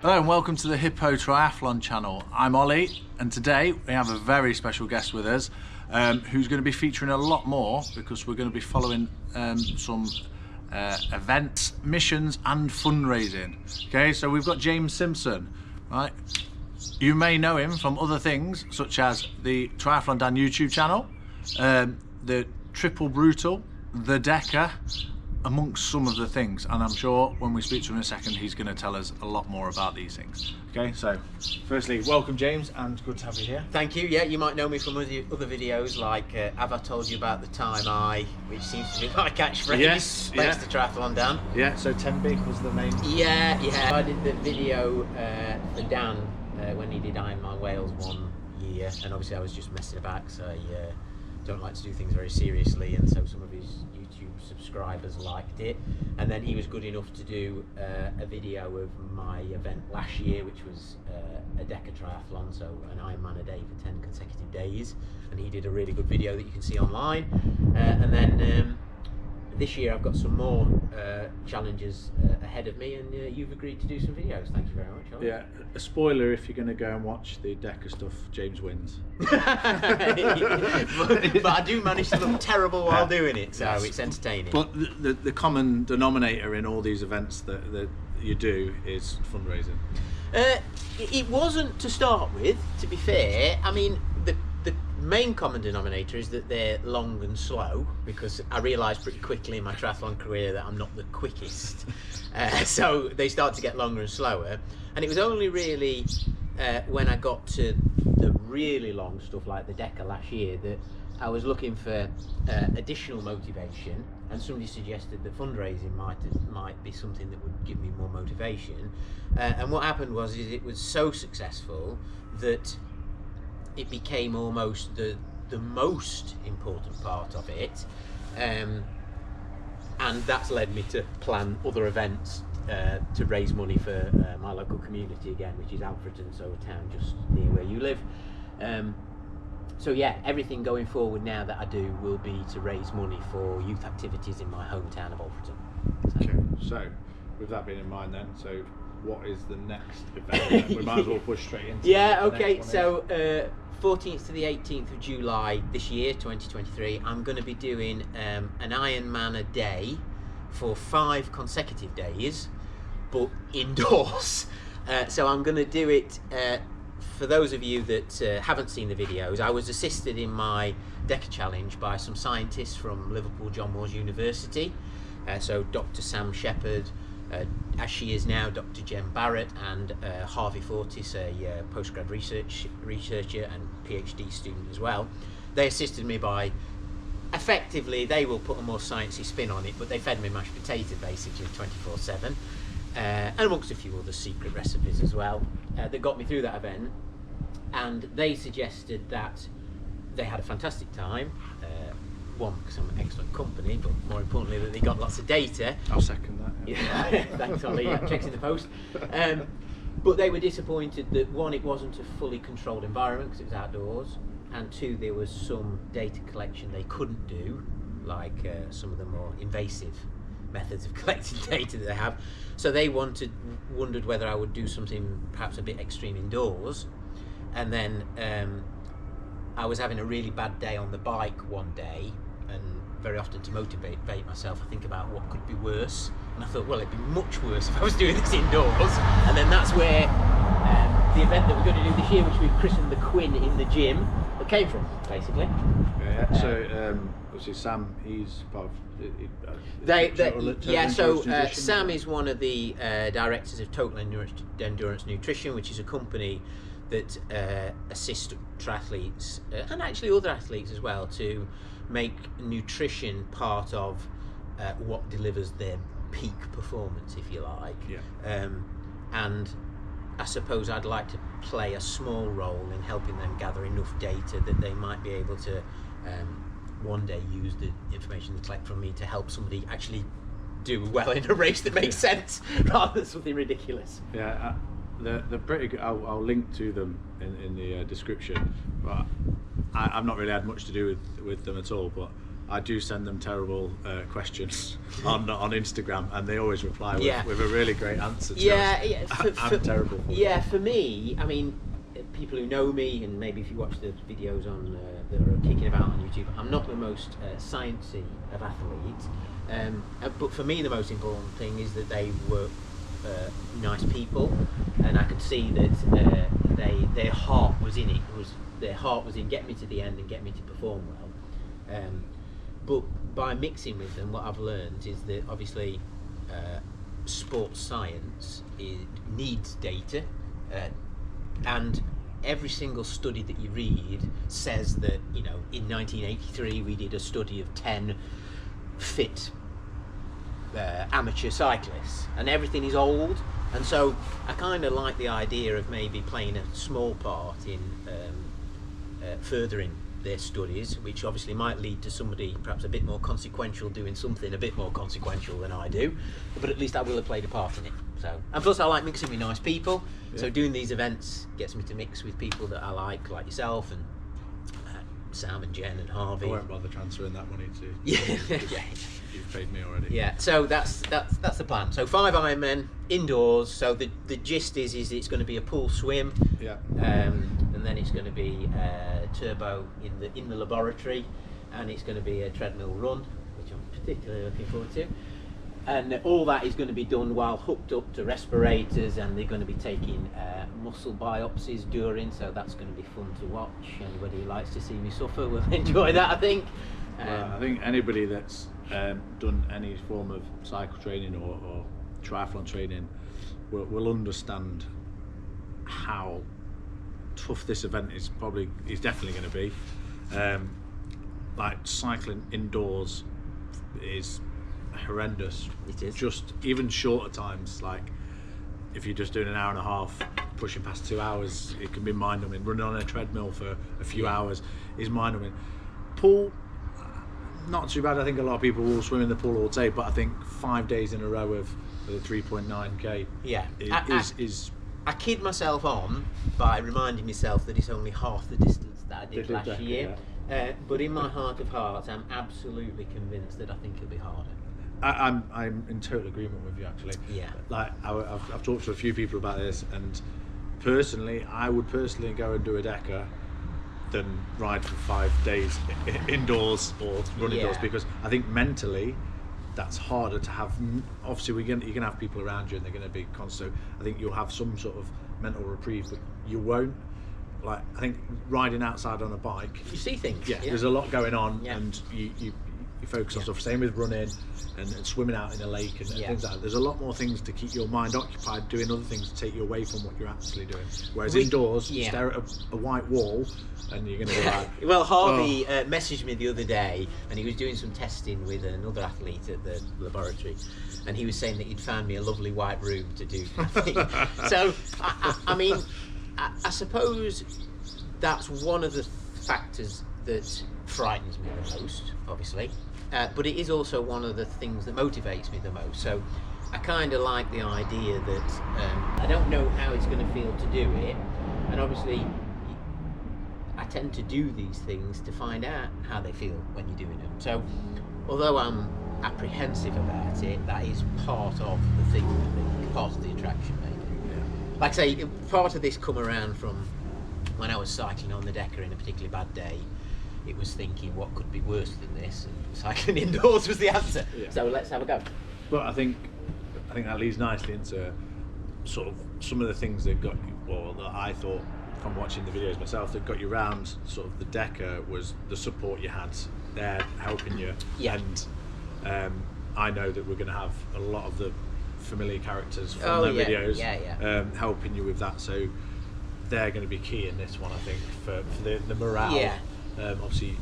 Hello and welcome to the HIPPO Triathlon Channel. I'm Ollie, and today we have a very special guest with us who's going to be featuring a lot more because we're going to be following some events, missions and fundraising. Okay, so we've got James Simpson, right? You may know him from other things such as the Triathlon Dan YouTube channel, the Triple Brutal, the DACA, amongst some of the things, and I'm sure when we speak to him in a second he's going to tell us a lot more about these things. Okay, so firstly, welcome James, and good to have you here. Thank you. Yeah, you might know me from other videos like Have I Told You About the Time which seems to be my catchphrase. Yes, thanks to Triathlon Dan. Yeah, so 10 big was the main. Yeah. I did the video for Dan when he did Ironman Wales 1 year, and obviously I was just messing about because I don't like to do things very seriously, and so some of his YouTube subscribers liked it. And then he was good enough to do a video of my event last year, which was a DACA triathlon, so an Ironman a day for 10 consecutive days, and he did a really good video that you can see online. And then this year I've got some more challenges ahead of me, and you've agreed to do some videos. Thank you very much, Ollie. Yeah, a spoiler, if you're going to go and watch the DACA stuff, James wins. but I do manage to look terrible while doing it, so it's entertaining. But the common denominator in all these events that you do is fundraising. It wasn't to start with, to be fair. I mean, the main common denominator is that they're long and slow, because I realised pretty quickly in my triathlon career that I'm not the quickest. So they start to get longer and slower. And it was only really when I got to the really long stuff like the DACA last year that I was looking for additional motivation, and somebody suggested that fundraising might be something that would give me more motivation. And what happened was it was so successful that it became almost the most important part of it, and that's led me to plan other events to raise money for my local community again, which is Alfreton, so a town just near where you live. So yeah, everything going forward now that I do will be to raise money for youth activities in my hometown of Alfreton. Okay, so with that being in mind then, so what is the next event? We might as well push straight into okay, so 14th to the 18th of July this year, 2023, I'm going to be doing an Ironman a day for 5 consecutive days, but indoors. So I'm going to do it, for those of you that haven't seen the videos, I was assisted in my DACA challenge by some scientists from Liverpool John Moores University. So Dr. Sam Shepherd, as she is now, Dr. Jen Barrett, and Harvey Fortis, a postgrad researcher and PhD student as well. They assisted me by, effectively, they will put a more sciencey spin on it, but they fed me mashed potato basically 24/7, and amongst a few other secret recipes as well that got me through that event. And they suggested that they had a fantastic time. One, because I'm an excellent company, but more importantly that they got lots of data. I'll second that. Yeah, thanks Ollie, checks in the post. But they were disappointed that, one, it wasn't a fully controlled environment because it was outdoors, and two, there was some data collection they couldn't do, like some of the more invasive methods of collecting data that they have. So they wondered whether I would do something perhaps a bit extreme indoors. And then I was having a really bad day on the bike one day, and very often to motivate myself I think about what could be worse, and I thought, well, it'd be much worse if I was doing this indoors. And then that's where the event that we're going to do this year, which we've christened the Quin in the gym, came from, basically. So obviously Sam, he's part of Sam is one of the directors of Total Endurance Nutrition, which is a company that assist triathletes and actually other athletes as well to make nutrition part of what delivers their peak performance, if you like. And I suppose I'd like to play a small role in helping them gather enough data that they might be able to one day use the information they collect from me to help somebody actually do well in a race that makes sense rather than something ridiculous. Yeah. They're pretty good. I'll link to them in the description, but I've not really had much to do with them at all, but I do send them terrible questions on Instagram, and they always reply with a really great answer. I'm terrible. For me, I mean, people who know me, and maybe if you watch the videos on that are kicking about on YouTube, I'm not the most sciencey of athletes, but for me the most important thing is that they were nice people, and I could see that their heart was in it. Their heart was in get me to the end and get me to perform well. But by mixing with them, what I've learned is that obviously sports science needs data, and every single study that you read says that, you know, in 1983 we did a study of 10 fit amateur cyclists, and everything is old. And so I kind of like the idea of maybe playing a small part in furthering their studies, which obviously might lead to somebody perhaps a bit more consequential doing something a bit more consequential than I do, but at least I will have played a part in it. So, and plus I like mixing with nice people, so doing these events gets me to mix with people that I like yourself and Sam and Jen and Harvey. I won't bother transferring that money to you've paid me already. Yeah, so that's the plan. So 5 Ironmen indoors. So the gist is it's going to be a pool swim, and then it's going to be turbo in the laboratory, and it's going to be a treadmill run, which I'm particularly looking forward to. And all that is going to be done while hooked up to respirators, and they're going to be taking muscle biopsies during, so that's going to be fun to watch. Anybody who likes to see me suffer will enjoy that, I think. I think anybody that's done any form of cycle training or triathlon training will understand how tough this event is definitely going to be. Like cycling indoors is horrendous. It is. Just even shorter times, like if you're just doing an hour and a half, pushing past 2 hours, it can be mind-numbing. Running on a treadmill for a few hours is mind-numbing. Pool, not too bad. I think a lot of people will swim in the pool all day, but I think 5 days in a row of a 3.9k is I kid myself on by reminding myself that it's only half the distance that I did last year. Yeah. But in my heart of hearts, I'm absolutely convinced that I think it'll be harder. I'm in total agreement with you, actually. Yeah. Like I've talked to a few people about this, and personally, I would personally go and do a DACA than ride for 5 days indoors or run indoors, because I think mentally that's harder to have. Obviously, you're going to have people around you, and they're going to be constant. I think you'll have some sort of mental reprieve, but you won't. Like, I think riding outside on a bike, you see things. Yeah. There's a lot going on, and you focus on stuff. Same with running and swimming out in a lake and things like that. There's a lot more things to keep your mind occupied doing other things to take you away from what you're actually doing. Whereas indoors, you stare at a white wall and you're going to be like... Well, Harvey messaged me the other day, and he was doing some testing with another athlete at the laboratory, and he was saying that he'd found me a lovely white room to do nothing. So, I mean, I suppose that's one of the factors that frightens me the most, obviously. But it is also one of the things that motivates me the most. So I kind of like the idea that I don't know how it's going to feel to do it, and obviously I tend to do these things to find out how they feel when you're doing them. So although I'm apprehensive about it, that is part of the thing, I think, part of the attraction, maybe. Yeah. Like I say, part of this come around from when I was cycling on the DACA in a particularly bad day. It was thinking, what could be worse than this? And cycling indoors was the answer. Yeah. So let's have a go. But I think that leads nicely into sort of some of the things that got you, or that I thought from watching the videos myself, that got you around sort of the DACA was the support you had there helping you. Yeah. And I know that we're going to have a lot of the familiar characters from their videos helping you with that. So they're going to be key in this one, I think, for the morale. Yeah. Obviously,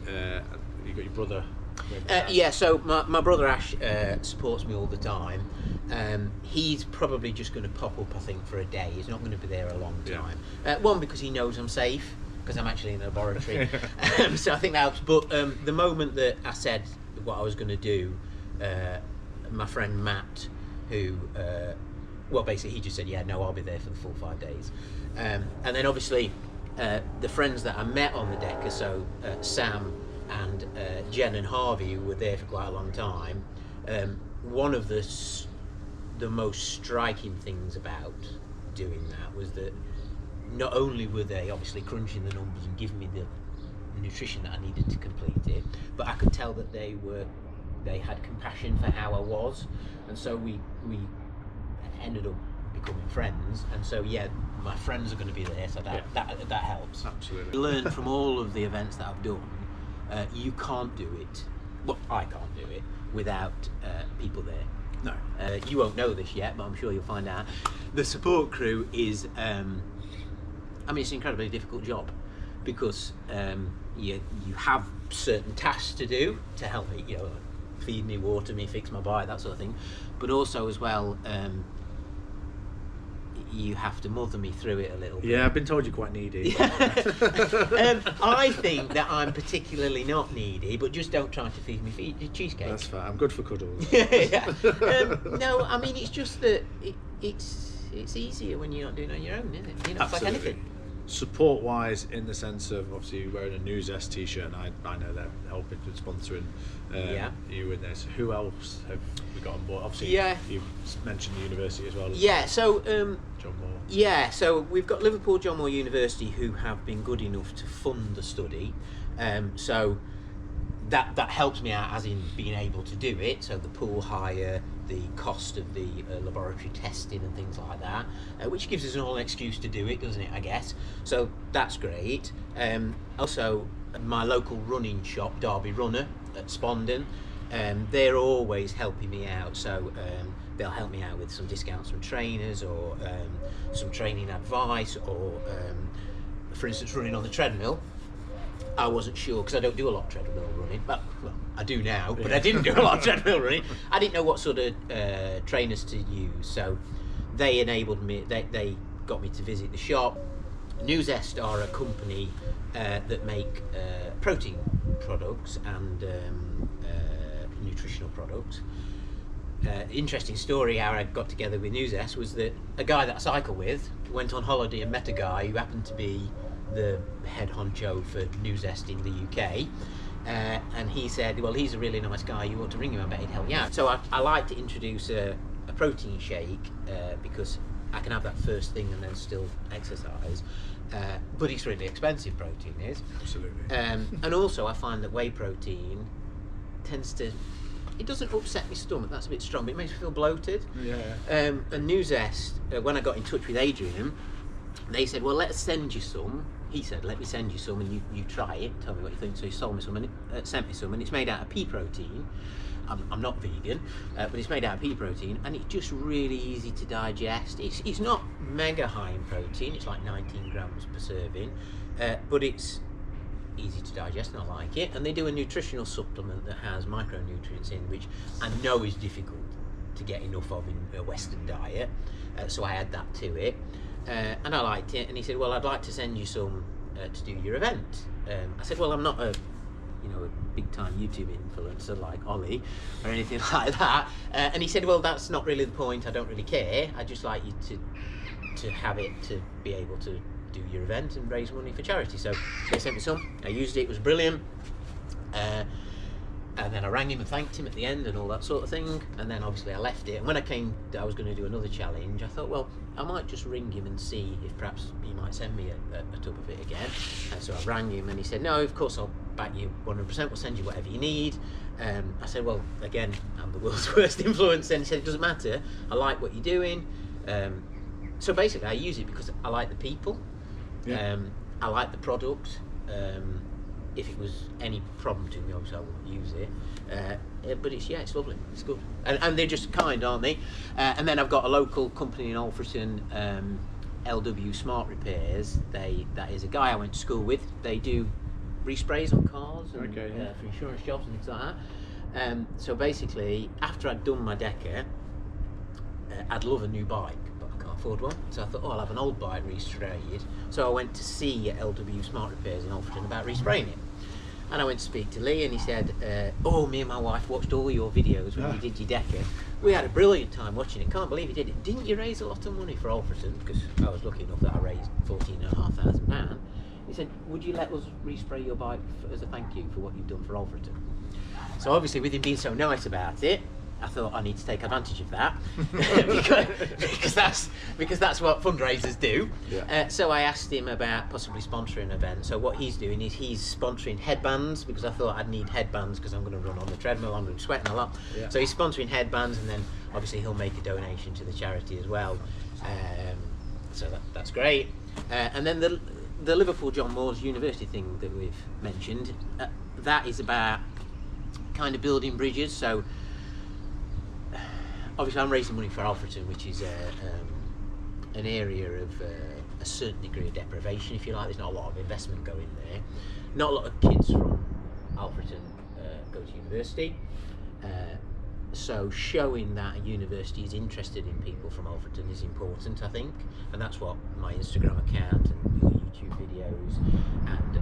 you've got your brother. So my brother Ash supports me all the time. He's probably just going to pop up, I think, for a day. He's not going to be there a long time. One, because he knows I'm safe, because I'm actually in the laboratory. So I think that helps. But the moment that I said what I was going to do, my friend Matt, who, basically he just said, I'll be there for the full 5 days. And then obviously, the friends that I met on the DACA, so Sam, and Jen and Harvey, who were there for quite a long time, one of the most striking things about doing that was that not only were they obviously crunching the numbers and giving me the nutrition that I needed to complete it, but I could tell that they had compassion for how I was, and so we ended up becoming friends. And so yeah, my friends are going to be there, so that helps. Absolutely. Learn from all of the events that I've done. You can't do it. Well, I can't do it without people there. No. You won't know this yet, but I'm sure you'll find out. The support crew is, I mean, it's an incredibly difficult job, because you have certain tasks to do to help me, you know, feed me, water me, fix my bike, that sort of thing. But also as well, you have to mother me through it a little bit. Yeah, I've been told you're quite needy. I think that I'm particularly not needy, but just don't try to feed me cheesecake. That's fine. I'm good for cuddles. Yeah. No, I mean, it's just that it's easier when you're not doing it on your own, isn't it? You know, it's like anything. Support wise, in the sense of obviously you're wearing a Newsest t-shirt, and I know they're helping with sponsoring you in this. Who else have we got on board? Obviously, you mentioned the university as well. Yeah, so John Moore. Yeah, so we've got Liverpool John Moore University, who have been good enough to fund the study. So that helps me out, as in being able to do it. So the pool hire, the cost of the laboratory testing and things like that, which gives us all an excuse to do it, doesn't it, I guess? So that's great. Also, my local running shop, Derby Runner at Spondon, they're always helping me out. So they'll help me out with some discounts from trainers, or some training advice, or for instance, running on the treadmill. I wasn't sure, because I don't do a lot of treadmill running. Well, I do now, but I didn't do a lot of treadmill running. I didn't know what sort of trainers to use, so they enabled me. They got me to visit the shop. Newsest are a company that make protein products and nutritional products. Interesting story how I got together with Newsest was that a guy that I cycle with went on holiday and met a guy who happened to be the head honcho for Newsest in the UK, and he said, well, he's a really nice guy, you ought to ring him, I bet he'd help you out. So I like to introduce a protein shake, because I can have that first thing and then still exercise, but it's really expensive, protein is. Absolutely. And also I find that whey protein tends to, it doesn't upset my stomach, that's a bit strong, but it makes me feel bloated. Yeah. And Newsest, when I got in touch with Adrian, they said, well, let's send you some. He said, let me send you some and you try it, tell me what you think. So he sold me some and sent me some, and it's made out of pea protein. I'm not vegan, but it's made out of pea protein, and it's just really easy to digest. It's not mega high in protein, it's like 19 grams per serving, but it's easy to digest and I like it. And they do a nutritional supplement that has micronutrients in, which I know is difficult to get enough of in a Western diet, so I add that to it. And I liked it, and he said, well, I'd like to send you some to do your event. I said, well, I'm not a big time YouTube influencer like Ollie or anything like that. And he said, well, that's not really the point, I don't really care, I'd just like you to have it to be able to do your event and raise money for charity. So they sent me some, I used it, it was brilliant. And then I rang him and thanked him at the end and all that sort of thing. And then obviously I left it. And when I was going to do another challenge, I thought, well, I might just ring him and see if perhaps he might send me a tub of it again. And so I rang him and he said, no, of course I'll back you 100%, we'll send you whatever you need. I said, well, again, I'm the world's worst influencer. And he said, it doesn't matter, I like what you're doing. So basically I use it because I like the people. Yeah. I like the product. If it was any problem to me, obviously I wouldn't use it. But it's lovely, it's good. And they're just kind, aren't they? And then I've got a local company in Alfreton, LW Smart Repairs. That is a guy I went to school with. They do resprays on cars and for insurance jobs and things like that. So basically, after I'd done my DACA, I'd love a new bike, but I can't afford one. So I thought, I'll have an old bike resprayed. So I went to see LW Smart Repairs in Alfreton about respraying it. And I went to speak to Lee and he said, me and my wife watched all your videos when you did your DACA. We had a brilliant time watching it. Can't believe you did it. Didn't you raise a lot of money for Alfreton? Because I was lucky enough that I raised £14,500. He said, would you let us respray your bike as a thank you for what you've done for Alfreton? So obviously, with him being so nice about it, I thought I need to take advantage of that because that's what fundraisers do. Yeah. So I asked him about possibly sponsoring an event. So what he's doing is he's sponsoring headbands, because I thought I'd need headbands because I'm going to run on the treadmill, I'm going to be sweating a lot. Yeah. So he's sponsoring headbands, and then obviously he'll make a donation to the charity as well. So that's great. And then the Liverpool John Moores University thing that we've mentioned, that is about kind of building bridges. So obviously I'm raising money for Alfreton, which is an area of a certain degree of deprivation, if you like. There's not a lot of investment going there. Not a lot of kids from Alfreton go to university. So showing that a university is interested in people from Alfreton is important, I think. And that's what my Instagram account and YouTube videos and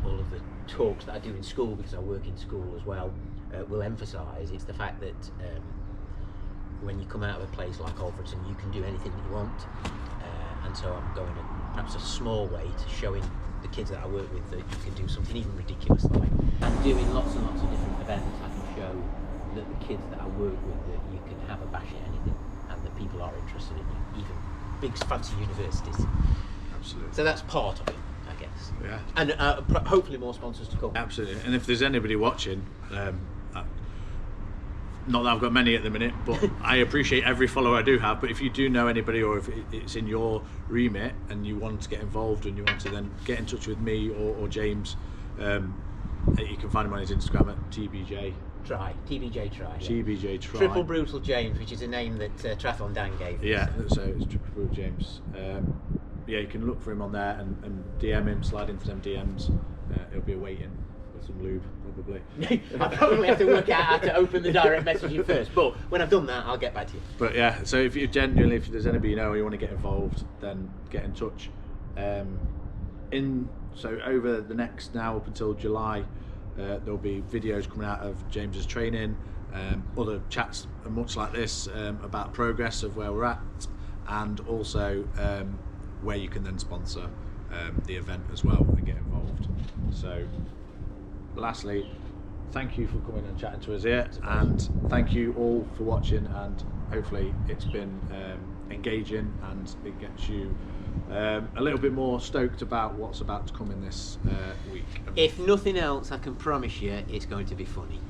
all of the talks that I do in school, because I work in school as well, will emphasise. It's the fact that when you come out of a place like Alfreton, you can do anything that you want, and so I'm going in perhaps a small way to showing the kids that I work with that you can do something even ridiculous like. And doing lots and lots of different events, I can show that the kids that I work with that you can have a bash at anything, and that people are interested in you, even big fancy universities. Absolutely. So that's part of it, I guess. Yeah. And hopefully more sponsors to come. Absolutely. And if there's anybody watching, not that I've got many at the minute, but I appreciate every follower I do have. But if you do know anybody, or if it's in your remit and you want to get involved and you want to then get in touch with me or James, you can find him on his Instagram at TBJ Try. TBJ Try. Triple Brutal James, which is a name that Triathlon Dan gave. Yeah, so it's Triple Brutal James. Yeah, you can look for him on there and DM him, slide into them DMs. He'll be awaiting with some lube, probably. I probably have to work out how to open the direct messaging first, but when I've done that, I'll get back to you. But yeah, so if there's anybody you know or you want to get involved, then get in touch. So over the next, now up until July, there'll be videos coming out of James's training, other chats much like this about progress of where we're at, and also where you can then sponsor the event as well and get involved. So lastly, thank you for coming and chatting to us here, and thank you all for watching, and hopefully it's been engaging and it gets you a little bit more stoked about what's about to come in this week. If nothing else, I can promise you it's going to be funny.